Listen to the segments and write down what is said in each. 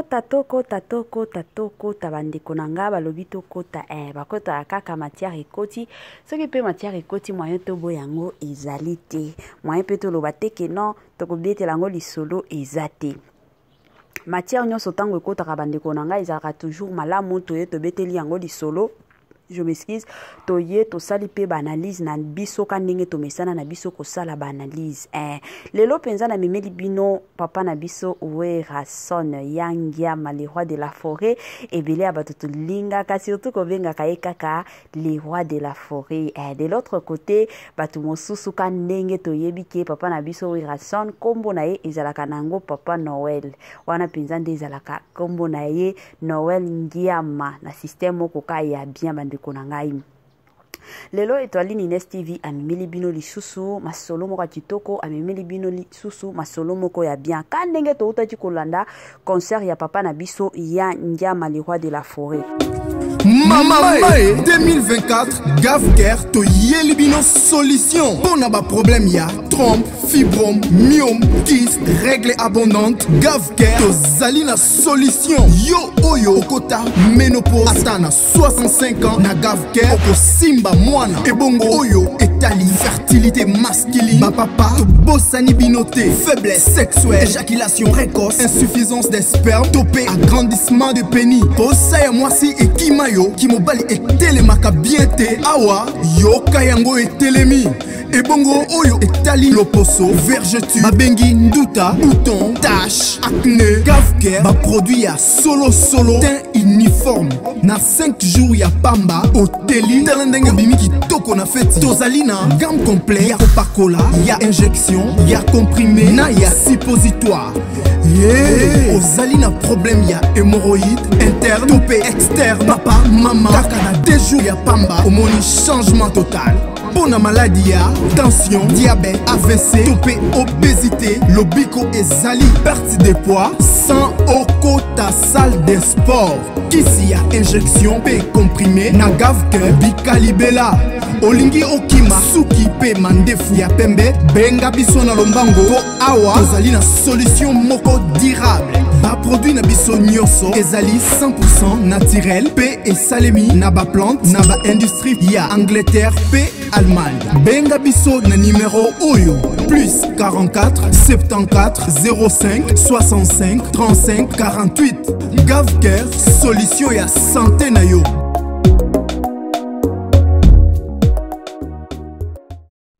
tokota bandeko na nga balobi tokota bakota kaka matière ekoti soki pe matière ekoti moyen to boyango ezali te moyen pe to loba te ke non tokobetela yango lisolo eza te matière nyonso tango ekotaka bandeko na nga ezalaka toujours malamu toye tobeteli yango lisolo. Je m'excuse, toye to sali pe banalise na biso ka ndenge to mesana na biso ko sala banalise. Lelo penza na memeli bino papa na biso Wera Son Yangia le roi de la forêt et belé abato to linga ka surtout ko benga ka ekaka les rois de la forêt. De l'autre côté batu mosusu ka ndenge to yebike papa na biso Wera Son kombo na ye ezalaka nango papa Noël. Wana penza nde ezalaka kombo na ye Noël Ngiama na système moko ka ya bien bande konangai. Lelo etwali Nines TV amemeli bino lisusu masolo moko kitoko amemeli bino lisusu masolo moko ya bien ka ndenge to utaki kolanda concert ya papa na biso ya Ngiama le roi de la forêt. Mama 2024 Gavker to yelibino solution pour naba problème ya trompe, fibrome, myome, kyste, règle abondante. Gavker to zalina solution yo oyo okota ménopause atana 65 ans na Gavker oko simba mwana ebongo oyo etali fertilité masculine ba papa to bosani binoté faiblesse sexuelle éjaculation précoce insuffisance des spermes topé agrandissement de pénis posa ya mwasi ekimayo kimobali etelemaka bien te awa yoka yango etelemi ebongo oyo etali loposo vergeture babengi nduta bouton tache acné Gavker ba produit ya solo teint uniforme na 5 jours ya pamba oteli talendenge bimi kitoko na feti tozali na gamme complet ya kopakola ya injection ya comprimé na ya suppositoire ozali na problème ya hémorroïde interne topé externe papa mama kaka na 2 jours ya pamba omoni changement total. Pour la maladie ya tension, diabète, AVC, topé, obésité, lobiko et zali, perte de poids, sans okota salle de sport. Kisi ya injection pe comprimé, na Gavker bikalibela. Olingi okima suki pe mandefu ya pembe, benga biso na lombango po awa tozali na solution moko durable. Ba produit na biso nyonso ezali 100% naturel pe esalemi na ba plante na ba industrie ya Angleterre pe Allemagne. Benga biso na numéro oyo plus 44 74 05 65 35 48. Gavker solution ya santé na yo.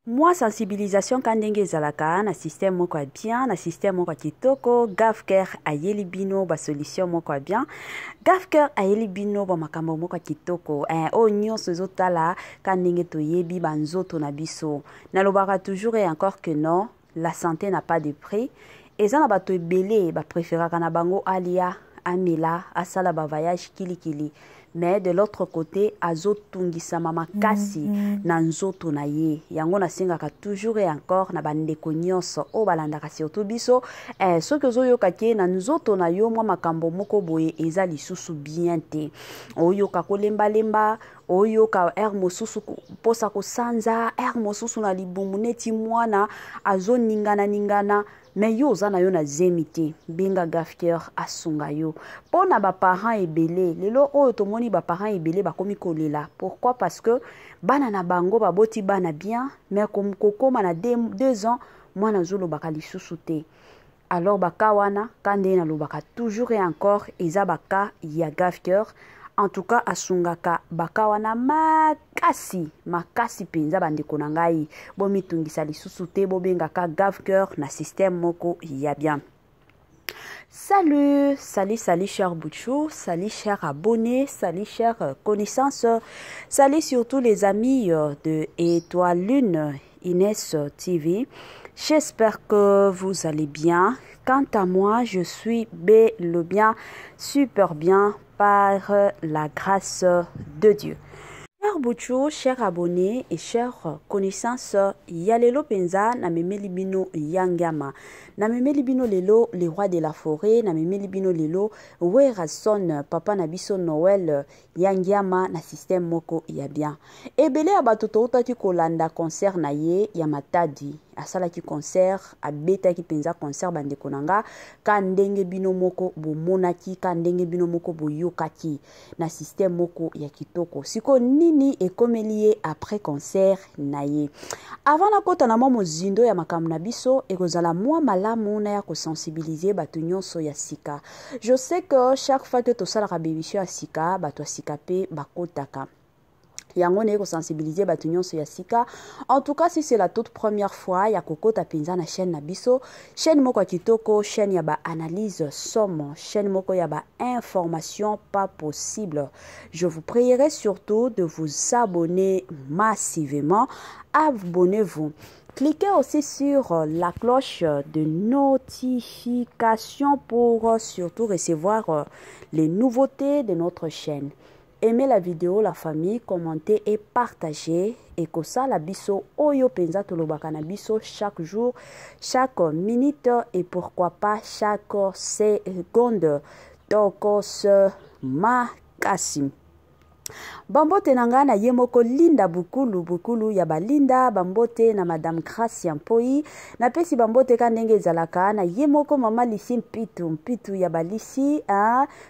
Moi sensibilisation kandenge ezalaka na système moko bien na système moko kitoko. Gavker ayeli bino ba solution moko bien. Gavker ayeli bino ba makambo moko kitoko o nyonso ezotala kandenge toyebi banzoto na biso nalobaka toujours et encore que non, la santé n'a pas de prix. Eza na bato ebele ba préféraka na bango alia amela asala ba voyage kilikili. Mais de l'autre côté, azotungisa mama kasi na nzoto na ye. Yango na singaka toujours et encore na bandeko nyonso o balandaka surtout biso. Soki ozoyoka ke na nzoto na yo mwa makambo moko boye eza lisusu bien te. Oyoka kolemba oyoka mosusu posa kosanza mosusu na libumu neti mwana azoningana mais yo oza na yo na zemi te benga Gavker asunga yo pona ba parents ebele lelo oyo tomoni ba parents ebele bakomi kolela. Pourquoi? Parce que bana na bango baboti bana bien mais comme kokoma na 2 ans mwana zolo baka lisusu te. Alors baka wana kande na lobaka toujours et encore eza baka ya Gavker. En tout cas asungaka baka wana makasi penza bandeko na ngai bomitungisa lisusu te bobengaka Gavker na système moko ya bien. Salut chers Bouchou, salut chers abonnés, salut chers connaissances, salut surtout les amis de Étoile Lune Ines TV. J'espère que vous allez bien. Quant à moi, je suis bien, super bien par la grâce de Dieu. Chers Bouchou, chers abonnés et chers connaissances, yalelo penza na memeli bino Yangama. Na memeli bino lelo les rois de la forêt, na memeli bino lelo Wera Son papa na biso Noël Yangama na système moko ya bien. Ebele abato utaki kolanda concert na ye ya Matadi. asalaki concert abetaki penza concert bandeko nanga ka ndenge bino moko bomonaki ka ndenge bino moko boyokaki na système moko ya kitoko siko nini ekomeli ye après concert na ye avant na kota na mozindo ya makambo na biso ekozala mwa malamu na ya kosensibiliser bato nyonso ya sika. Je sais que chaque fois que tosalaka bémission ya sika bato ya sika pe bakotaka yango ne ko sensibiliser bato nyonso ya sika. En tout cas si c'est la toute première fois ya kokota penza na chaîne na biso, chaîne moko ya kitoko, chaîne ya ba analyse somme, chaîne moko ya ba information pas possible. Je vous prierai surtout de vous abonner massivement. Abonnez-vous. Cliquez aussi sur la cloche de notification pour surtout recevoir les nouveautés de notre chaîne. Aimez la vidéo, la famille, commentez et partagez. Et que ça, la biso, oyo penza tolobaka na biso chaque jour, chaque minute et pourquoi pas chaque seconde. Tokos makasi. Bambote nanga na yemoko linda bukulu ya balinda bambote na madame Gracia Mpoi na pesi bambote ka ndenge ezalaka na yemoko mama Lisi mpitu ya balisi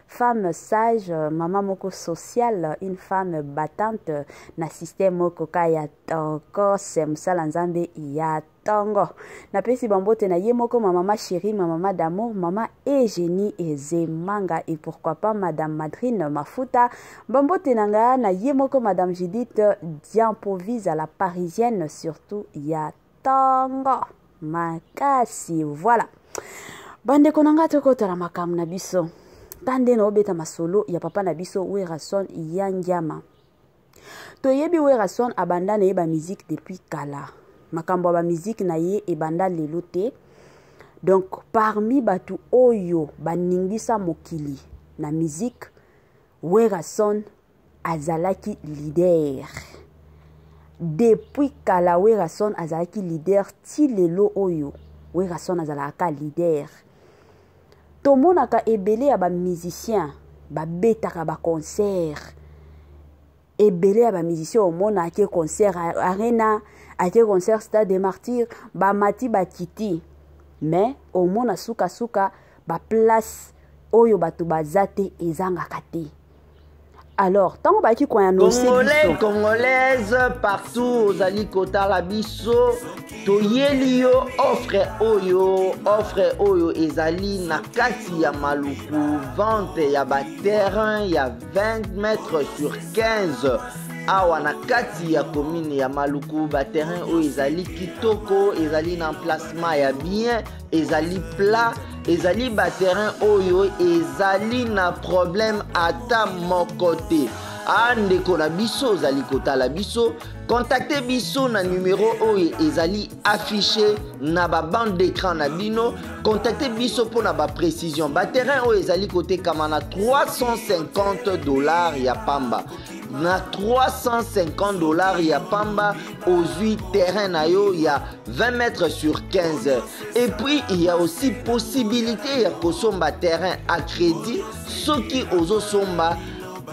femme sage mama moko sociale une femme battante na système moko ka ya toko semsala nzambe ya tongo na pesi bambote na yemoko mama chérie mama d'amour mama Eugénie Ezemanga et pourquoi pas madame Madrine Mafuta bambote nanga na yemoko madame Judith Diampovis à la parisienne surtout ya tongo makasi. Voilà bandeko nanga tokota la makam na biso tande na obeta masolo ya papa na biso Werason Yangiama toyebi Werason abanda na yeba musique depuis kala makambo ba musique na ye ebanda lelo te. Donc parmi batu oyo baningisa mokili na musique Werason azalaki leader depuis kala. Werason azalaki leader ti lelo oyo Werason azalaka leader. Tomonaka ebele ya ba musicien babetaka ba concert ebele ya ba musicien omona ke concert arena ake concert Stade des Martyrs ba mati ba kiti mais omona suka ba place oyo batu bazate ezanga kate. Alors tant ba ki kwa annoncer Congolaise partout aux ali kota la biso to yelio offre oyo ezali na kati ya maluku vente ya ba terrain ya 20 mètres sur 15 awa na kati ya commune ya maluku ba terrain oyo ezali kitoko ezali na emplacement ya bien ezali plat ezali ba terrain oyo ezali na problème ata moko te. Andeko na biso ozali kotala biso contactez biso na numéro oyo ezali affiché na ba bande d'écran na bino. Contactez biso pour na ba précision. Ba terrain oyo ezali kotekama na $350 ya pamba. Na $350 ya pamba aux 8 terrains na yo ya 20 mètres sur 15. Et puis il y a aussi possibilité ya kosomba terrain à crédit soki ozo somba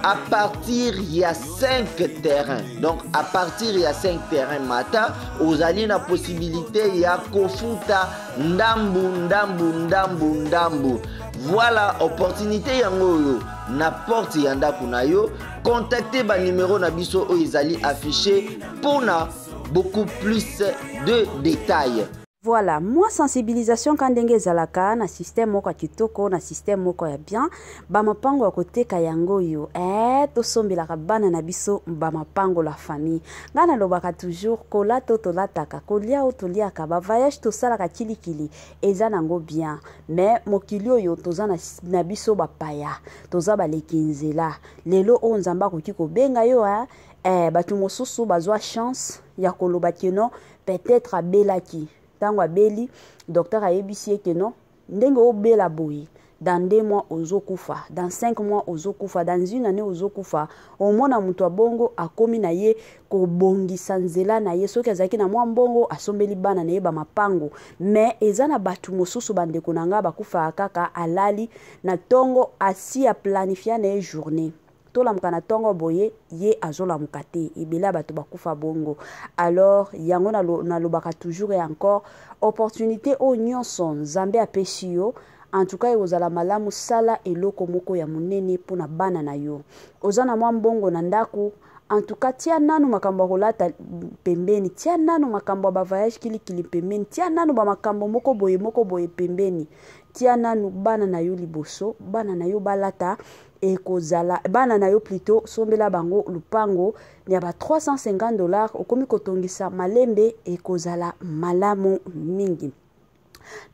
à partir il y a 5 terrains. Donc à partir il y a 5 terrains mata aux ali na possibilité il y a kofuta ndambu. Voilà opportunité yango na porte yanda kuna yo. Contactez ba numéro na biso o ezali affiché pour na beaucoup plus de détails. Voilà, moi sensibilisation quand ndenge zalaka na système moko kitoko na système moko ya bien ba mapango ya koteka yango yo to sombela bana na biso ba mapango la famille ngana lobaka toujours kola to tolataka kolia o toliaka ba voyage to sala ka kilikili eza nango bien mais mokili oyo toza na biso ba paya toza ba lekinzela lelo o nzamba koki ko benga yo batu mosusu bazwa chance ya koloba keno peut-être abelaki tango abeli docteur ayebisi que non ndenge obela boyi dans 2 mois ozokufa dans 5 mois ozokufa dans 1 année ozokufa omona mutu abongo akomi na ye ko bongisa nzela na ye soki azaki na mwa mbongo asombeli bana na ye ba mapango mais ezana batu mosusu bandeko nanga bakufa kaka alali na tongo asi a planifier na journée tolamuka na tongo boye ye azolamuka te ebele bato bakufa bongo. Alors yango nalobaka toujours et encore opportunité o nyonso Nzambe apesi yo en tout cas ozala malamu sala eloko moko ya munene pona bana na yo. Ozana mwa mbongo na ndaku en tout cas tia nanu makambo kolata pembeni, tia nanu makambo ba voyage kili pembeni, tia nanu ba makambo moko boye pembeni, tia nanu bana na yo liboso, bana na yo balata ekozala bana na yo plutôt sombela bango lupango ni ba $350 okomi kotongisa malembe ekozala malamu mingi.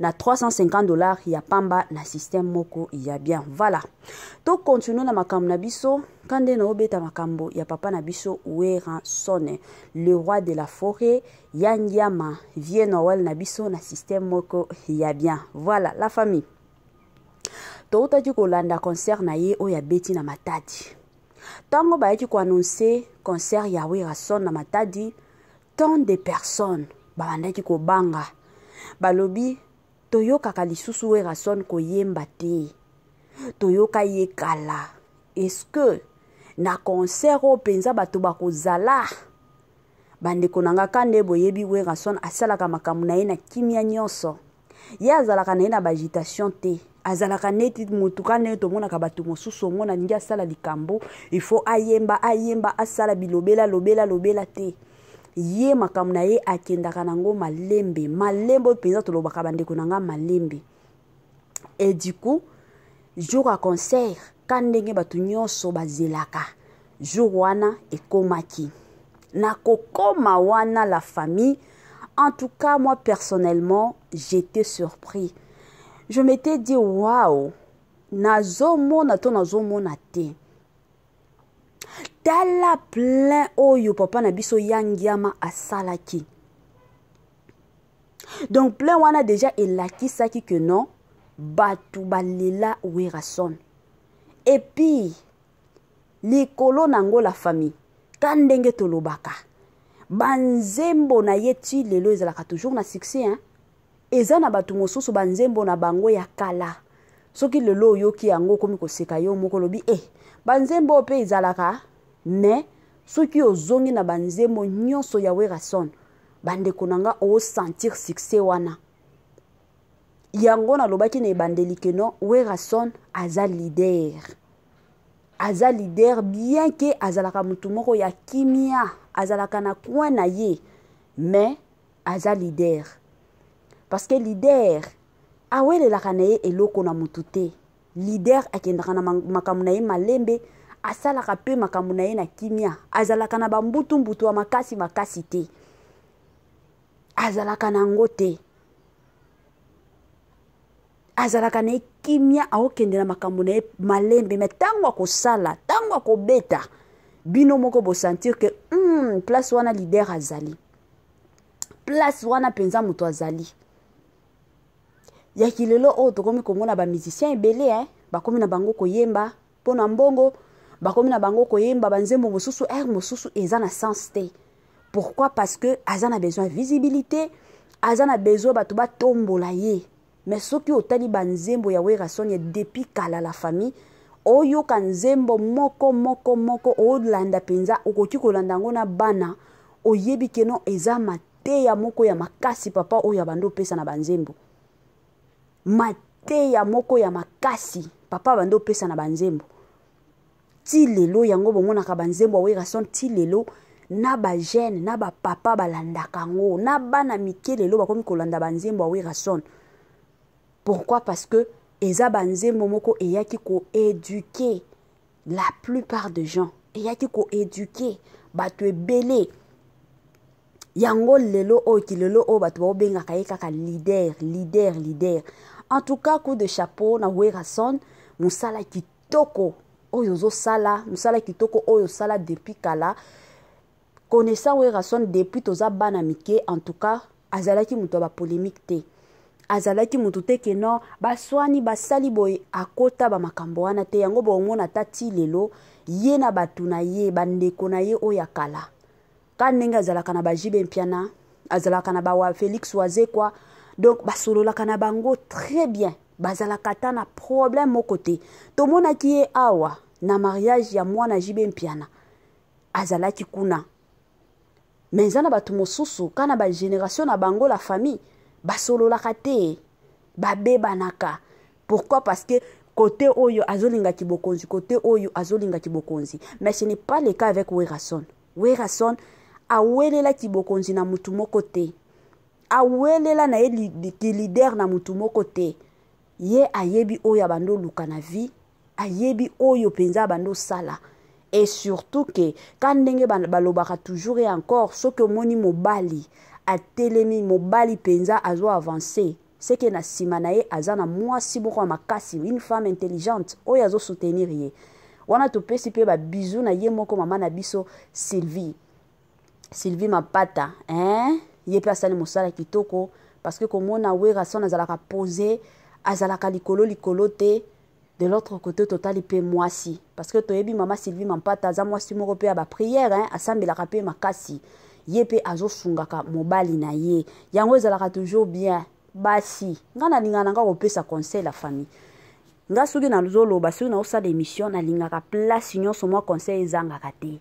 Na $350 ya pamba na système moko ya bien. Voilà. To continue na makambo na biso kande na obeta makambo ya papa na biso Werrason, le roi de la forêt, Yangiama, vie Noël na biso na système moko ya bien. Voilà la famille. To utaki kolanda concert na ye o ya beti na Matadi. Tango ba yaki ko annoncer concert ya Werrason na Matadi, tant de personnes ba bandaki ko banga. Balobi toyoka kalisusu Werrason koyemba te. Toyoka ye kala. Est-ce que na concert o penza bato bakozala? Bande konanga kande boyebi Werrason asalaka makambo na ye na kimia nyonso. Ye azalaka na ye na agitation te. Azalaka neti mutuka ne to mona ka bato mosusu mona ninga sala likambo. Il faut ayemba asala lobela te. Ye makambo na ye akendaka nango malembe penza tolobaka bandeko nanga malembe. Et du coup jour à concert quand ndenge batu nyonso bazelaka jour wana ekomaki na kokoma wana la famille. En tout cas moi personnellement j'étais surpris. Je m'étais dit waouh, nazomona te. Tala plein oyo papa na biso Yangiama asalaki. Donc plein wana déjà elakisaki que non batu balela Werrason. Et puis likolo nango la famille kandenge tolobaka banzembo na yeti lelo ezalaka toujours na succès hein. Eza na batu mosusu banzembo na bango ya kala. Soki lelo yoki yango komi koseka yo moko lobi banzembo pe ezalaka. Mais soki ozongi na banzembo nyonso ya Werrason bandeko nanga o sentir succès wana. Yango na lobaki na ebandeli ke non Werrason aza leader. Aza leader bien que azalaka mutu moko ya kimia, azalaka na coin na ye, mais aza leader. Parce que leader awele la kanaye eloko na mutu te. Leader akendaka na makambo na ye malembe, asalaka pe makambo na ye na kimia, azalaka na bambutu wa makasi te. Azalaka na ngote. Azalaka na kimia aokende na makambo na ye malembe, mais tango akosala, tango akobeta, bino moko bo sentir que place wana leader azali. Place wana penza mutu azali. Yaki lelo o tokomi komona ba musicien ebele bakomi na bango koyemba pona mbongo, bakomi na bango koyemba banzembo mosusu mosusu eza na sens te. Pourquoi? Parce que azana besoin de visibilité, azana besoin bato ba tombola ye. Mais soki otali banzembo ya Werrason ya depuis kala la famille, oyo kanzembo moko olanda penza okoki kolanda ngo na bana, oyebi keno eza mateya moko ya makasi papa oyo bando pesa na banzembo. Mateya moko ya makasi papa bando pesa na banzembo. Ti lelo yango bomona ka banzembo Werrason ti lelo na ba jeune na ba papa balandaka ngo na bana mike lelo bakomi kolanda banzembo Werrason. Pourquoi? Parce que eza banzembo moko eyaki ko éduquer la plupart des gens, eyaki ko éduquer bato ebele. Yango lelo o ki lelo o bato ba obengaka ye kaka leader. En tout cas coup de chapeau na Werrason, musala kitoko oyo zo sala, musala kitoko oyo sala depuis kala. Connaissant Werrason depuis toza bana mike, en tout cas azalaki muto ba polémique te. Azalaki mutu te ke non baswani basali boy akota ba makambo wana te. Yango bomona tati lelo ye na batu na ye bandeko na ye oya kala kanenga azalaka na bajibe mpiana, azalaka na bawa Félix Wazekwa. Donc basololaka na bango très bien, bazalaka ta na problème au côté. Tomona ki ye awa na mariage ya mwana jibe mpiana azalaki kuna. Mais zana batu mosusu kana ba génération na bango la famille basololaka te babebanaka. Pourquoi? Parce que côté oyo azolinga kibokonzi, côté oyo azolinga kibokonzi. Mais ce n'est pas le cas avec Werason. Werason awelela kibokonzi na mutu moko te, awelela na ye leader na mutu moko te. Ye ayebi oyo abando luka na vie, ayebi oyo penza bando sala. Et surtout que quand ndenge balobaka toujours et encore ce que moni mobali a telemi mobali penza azo avancer, c'est que na sima na ye azana mwasi moko makasi, une femme intelligente oyo azo soutenir ye. Wana to pesi pe ba bisou na ye moko mama na biso Sylvie Mapata, ye pe asali mosala kitoko parce que komona Werason azalaka poser azalaka likolo te. De l'autre côté, total pe mwasi. Parce que toyebi mama Sylvie Mampata za mwasi moko pe ba prière asambelaka pe makasi. Ye pe azo sungaka mobali na ye. Yango ezalaka toujours bien. Basi, nga na linga nanga kopesa conseil la famille. Nga suki na zolo basi na osala émission na linga ka place nyonso mwa conseil ezanga kate.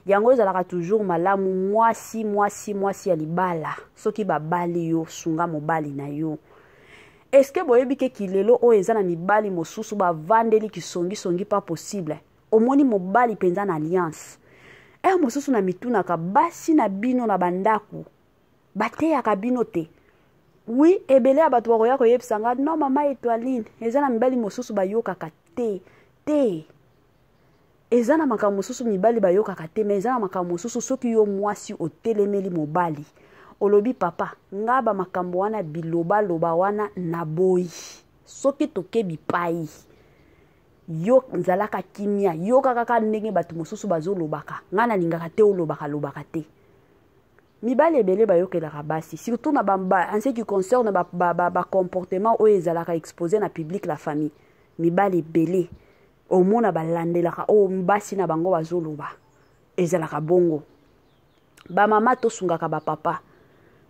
Yango ezalaka toujours malamu mwasi ya libala. Soki babali yo sunga mobali na yo. Est-ce que boyebi ke kilelo o ezana mibali mosusu ba vandeli ki songi pas possible? Omoni mobali penza na alliance. Mosusu na mituna ka basi na bino na bandaku. Bate ya kabino te. Oui, ebele abatu bakoya ko yebsanga non mama Étoiline, ezana mibali mosusu ba yokaka te. Ezana maka mosusu mibali ba yokaka te, mais ezana maka mosusu soki yo mwasi otelemeli mobali. Olobi papa, ngaba makambo wana biloba wana naboyi. Soki tokebi pai. Yo nzalaka kimia, yo kaka ndenge batu mosusu bazo lobaka. Ngana lingaka te lobaka te. Mibali ebele bayokelaka basi, surtout na bamba en ce qui concerne ba comportement o ezalaka exposé na public la famille. Mibali ebele omona balandelaka o mbasi na bango bazoloba. Ezalaka bongo. Ba mama to sungaka ba papa.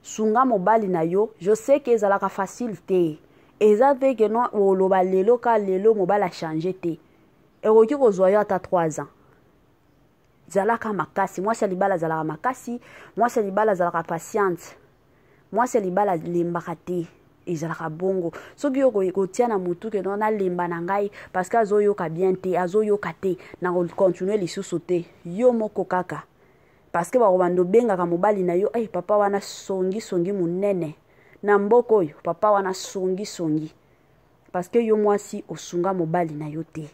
Sunga mobali na yo, je sais que ezalaka facile te. Eza ve que non oloba lelo ka lelo mobali a changer te. Eroki kozwa yo ata 3 ans. Zalaka makasi, moi c'est libala zalaka makasi, moi c'est libala zalaka patiente. Moi c'est libala lembaka te. Ezalaka bongo. Soki yo kotia na mutu ke non na lemba na ngai parce que azoyoka bien te, azoyoka te, na continuer lisusu te. Yo moko kaka. Parce que bakobando bengaka mobali na yo papa wana songi munene na mboko oyo papa wana songi parce que yo mwasi osunga mobali na yo te.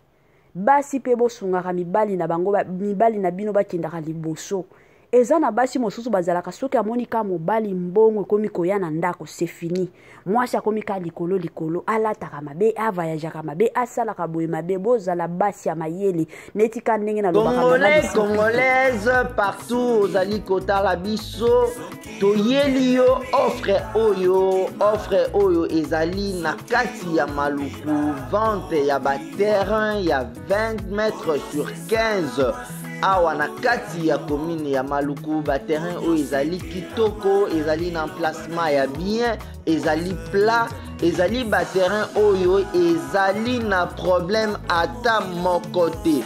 Basi pe bosungaka mibali na bango mibali na bino bakendaka liboso. Eza na basi mosusu bazalaka soki amoni ka mobali mbongo komi koya na ndako c'est fini. Mwasi akomi ka likolo alataka mabe avayageaka mabe asalaka boye mabe bozala basi ya mayele neti ka ndenge na lobaka Congolaise partout ozali kotala biso toyeli yo offre oyo ezali na kati ya maluku vente ya ba terrain ya 20 mètres sur 15 awa na kati ya commune ya Maluku ba terrain o ezali kitoko ezali na emplacement ya bien ezali plat ezali ba terrain oyo ezali na problème ata moko te.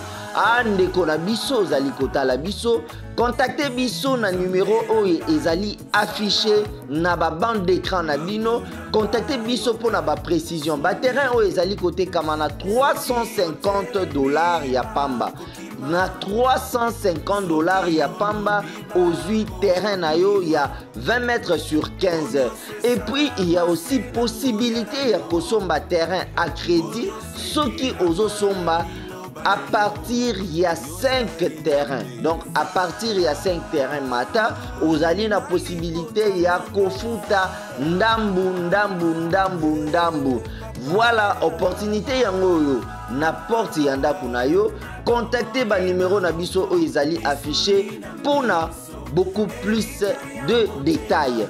Ndeko na biso ozali kotala biso contactez biso na numéro oyo ezali affiché na ba bande d'écran na bino. Contactez biso pour na ba précision. Ba terrain oyo ezali kote kama na $350 ya pamba. Na $350 ya pamba aux 8 terrains na yo ya 20 mètres sur 15. Et puis il y a aussi possibilité ya kosomba terrain à crédit soki ozo somba à partir il y a 5 terrains. Donc à partir il y a 5 terrains mata ozali na possibilité ya kofuta ndambu. Voilà opportunité yango yo na porte ya ndako na yo. Contactez ba numéro na biso o ezali affiché pour na beaucoup plus de détails.